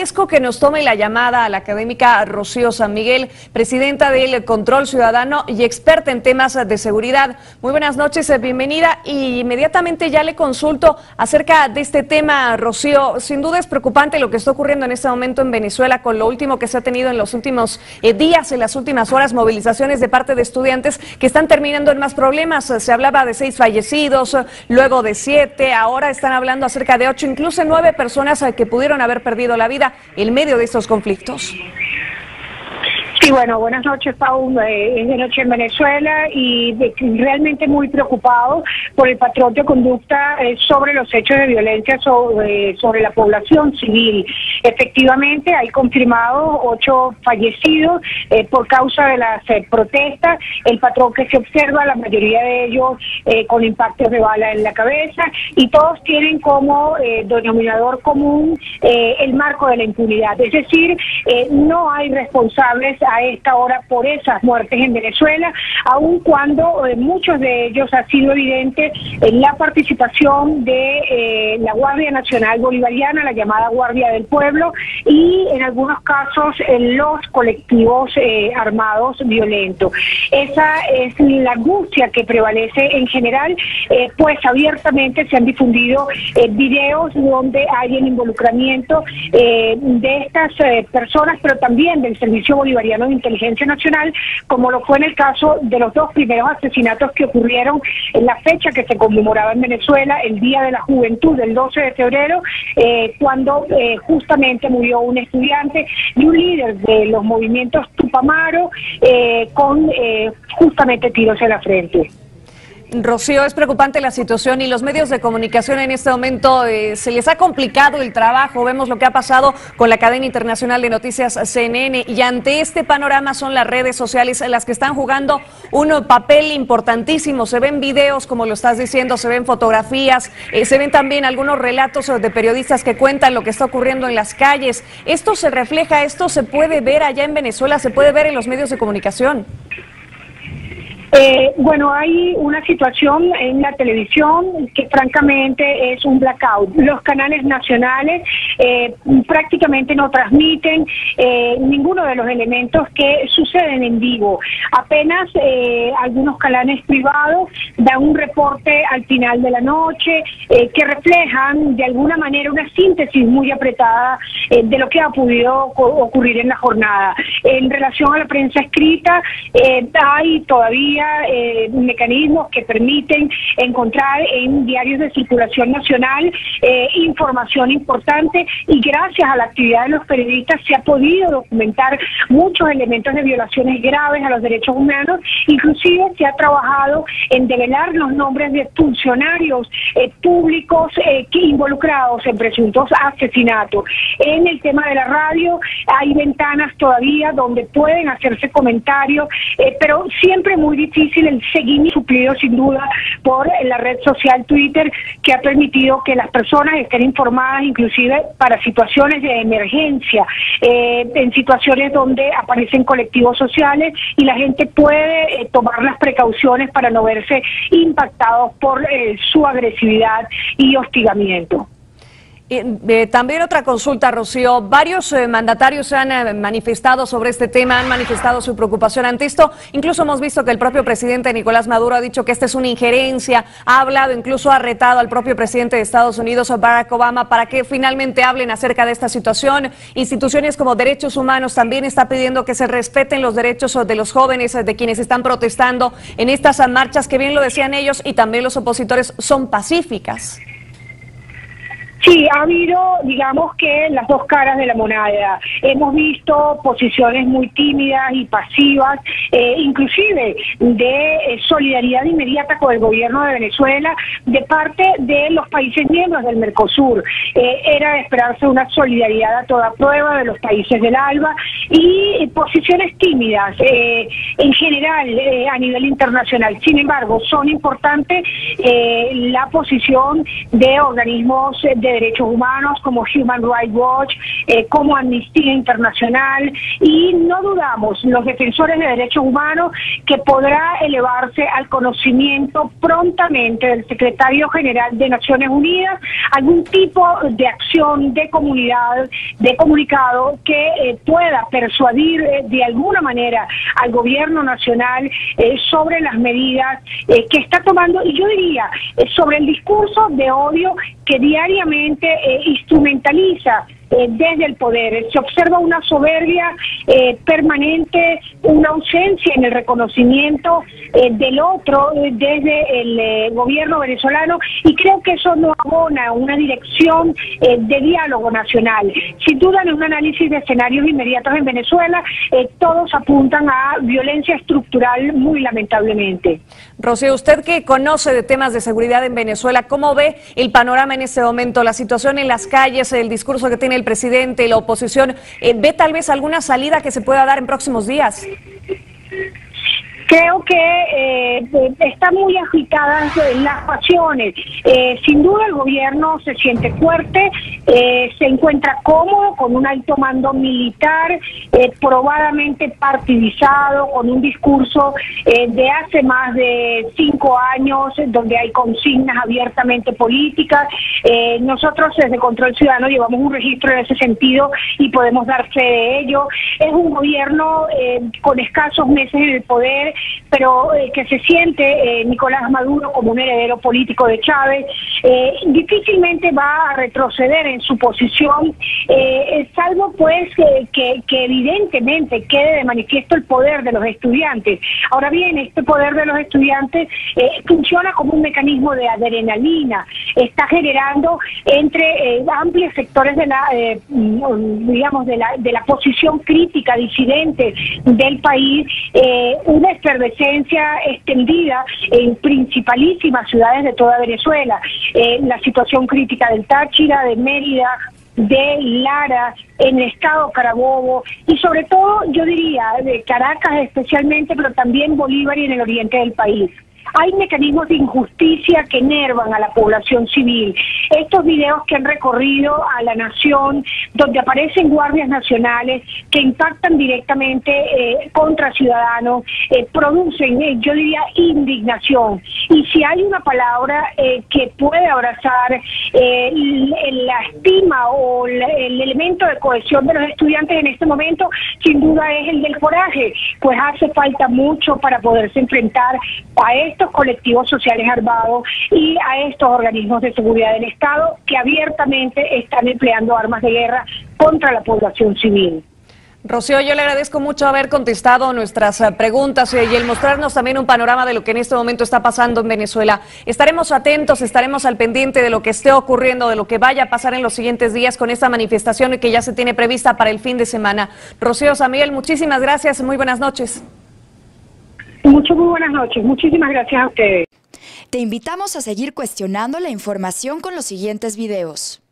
agradezco que nos tome la llamada a la académica Rocío San Miguel, presidenta del Control Ciudadano y experta en temas de seguridad. Muy buenas noches, bienvenida, y inmediatamente ya le consulto acerca de este tema, Rocío. Sin duda es preocupante lo que está ocurriendo en este momento en Venezuela con lo último que se ha tenido en los últimos días, en las últimas horas, movilizaciones de parte de estudiantes que están terminando en más problemas. Se hablaba de 6 fallecidos, luego de 7, ahora están hablando acerca de 8, incluso 9 personas que pudieron haber perdido la vida en medio de estos conflictos. Sí, bueno, buenas noches, Pau. Es de noche en Venezuela y realmente muy preocupado por el patrón de conducta sobre los hechos de violencia sobre la población civil. Efectivamente, hay confirmados 8 fallecidos por causa de las protestas. El patrón que se observa, la mayoría de ellos con impactos de bala en la cabeza, y todos tienen como denominador común el marco de la impunidad. Es decir, no hay responsables a esta hora por esas muertes en Venezuela, aun cuando muchos de ellos ha sido evidente en la participación de la Guardia Nacional Bolivariana, la llamada Guardia del Pueblo, y en algunos casos en los colectivos armados violentos. Esa es la angustia que prevalece en general, pues abiertamente se han difundido videos donde hay el involucramiento de estas personas, pero también del Servicio Bolivariano de Inteligencia Nacional, como lo fue en el caso de los 2 primeros asesinatos que ocurrieron en la fecha que se conmemoraba en Venezuela, el Día de la Juventud, el 12 de febrero, cuando justamente murió un estudiante y un líder de los movimientos Tupamaro con justamente tiros en la frente. Rocío, es preocupante la situación y los medios de comunicación en este momento se les ha complicado el trabajo. Vemos lo que ha pasado con la cadena internacional de noticias CNN, y ante este panorama son las redes sociales las que están jugando un papel importantísimo. Se ven videos, como lo estás diciendo, se ven fotografías, se ven también algunos relatos de periodistas que cuentan lo que está ocurriendo en las calles. Esto se refleja, esto se puede ver allá en Venezuela, se puede ver en los medios de comunicación. Bueno, hay una situación en la televisión que francamente es un blackout. Los canales nacionales prácticamente no transmiten ninguno de los elementos que suceden en vivo. Apenas algunos canales privados dan un reporte al final de la noche que reflejan de alguna manera una síntesis muy apretada de lo que ha podido ocurrir en la jornada. En relación a la prensa escrita, hay todavía mecanismos que permiten encontrar en diarios de circulación nacional información importante, y gracias a la actividad de los periodistas se ha podido documentar muchos elementos de violaciones graves a los derechos humanos. Inclusive se ha trabajado en develar los nombres de funcionarios públicos involucrados en presuntos asesinatos. En el tema de la radio hay ventanas todavía donde pueden hacerse comentarios, pero siempre muy difícil el seguimiento, suplido sin duda por la red social Twitter, que ha permitido que las personas estén informadas inclusive para situaciones de emergencia, en situaciones donde aparecen colectivos sociales y la gente puede tomar las precauciones para no verse impactados por su agresividad y hostigamiento. También otra consulta, Rocío. Varios mandatarios se han manifestado sobre este tema, han manifestado su preocupación ante esto. Incluso hemos visto que el propio presidente Nicolás Maduro ha dicho que esta es una injerencia, ha hablado, incluso ha retado al propio presidente de Estados Unidos, Barack Obama, para que finalmente hablen acerca de esta situación. Instituciones como Derechos Humanos también está pidiendo que se respeten los derechos de los jóvenes, de quienes están protestando en estas marchas, que bien lo decían ellos y también los opositores, son pacíficas. Sí, ha habido, digamos que las dos caras de la moneda. Hemos visto posiciones muy tímidas y pasivas, inclusive de solidaridad inmediata con el gobierno de Venezuela de parte de los países miembros del Mercosur. Era de esperarse una solidaridad a toda prueba de los países del ALBA, y posiciones tímidas en general a nivel internacional. Sin embargo, son importantes la posición de organismos de derechos humanos como Human Rights Watch, como Amnistía Internacional, y no dudamos, los defensores de derechos humanos, que podrá elevarse al conocimiento prontamente del secretario general de Naciones Unidas algún tipo de acción de comunidad, de comunicado que pueda persuadir de alguna manera al gobierno nacional sobre las medidas que está tomando, y yo diría sobre el discurso de odio que diariamente instrumentaliza desde el poder. Se observa una soberbia permanente, una ausencia en el reconocimiento del otro desde el gobierno venezolano, y creo que eso no abona una dirección de diálogo nacional. Sin duda, en un análisis de escenarios inmediatos en Venezuela, todos apuntan a violencia estructural, muy lamentablemente. Rocío, usted que conoce de temas de seguridad en Venezuela, ¿cómo ve el panorama en este momento, la situación en las calles, el discurso que tiene el presidente y la oposición? ¿Ve tal vez alguna salida que se pueda dar en próximos días? Creo que están muy agitadas las pasiones. Sin duda el gobierno se siente fuerte, se encuentra cómodo con un alto mando militar, probadamente partidizado, con un discurso de hace más de 5 años, donde hay consignas abiertamente políticas. Nosotros desde Control Ciudadano llevamos un registro en ese sentido y podemos dar fe de ello. Es un gobierno con escasos meses en el poder, pero que se siente Nicolás Maduro como un heredero político de Chávez. Difícilmente va a retroceder en su posición, salvo pues que evidentemente quede de manifiesto el poder de los estudiantes. Ahora bien, este poder de los estudiantes funciona como un mecanismo de adrenalina, está generando entre amplios sectores de la, digamos, de la posición crítica, disidente del país, una efervescencia extendida en principalísimas ciudades de toda Venezuela. La situación crítica del Táchira, de Mérida, de Lara, en el estado Carabobo, y sobre todo, yo diría, de Caracas especialmente, pero también Bolívar y en el oriente del país. Hay mecanismos de injusticia que enervan a la población civil. Estos videos que han recorrido a la nación, donde aparecen guardias nacionales que impactan directamente contra ciudadanos, producen, yo diría, indignación. Y si hay una palabra que puede abrazar la estima o el elemento de cohesión de los estudiantes en este momento, sin duda es el del coraje, pues hace falta mucho para poderse enfrentar a estos colectivos sociales armados y a estos organismos de seguridad del Estado que abiertamente están empleando armas de guerra contra la población civil. Rocío, yo le agradezco mucho haber contestado nuestras preguntas y el mostrarnos también un panorama de lo que en este momento está pasando en Venezuela. Estaremos atentos, estaremos al pendiente de lo que esté ocurriendo, de lo que vaya a pasar en los siguientes días con esta manifestación que ya se tiene prevista para el fin de semana. Rocío San Miguel, muchísimas gracias, muy buenas noches. Muy buenas noches, muchísimas gracias a ustedes. Te invitamos a seguir cuestionando la información con los siguientes videos.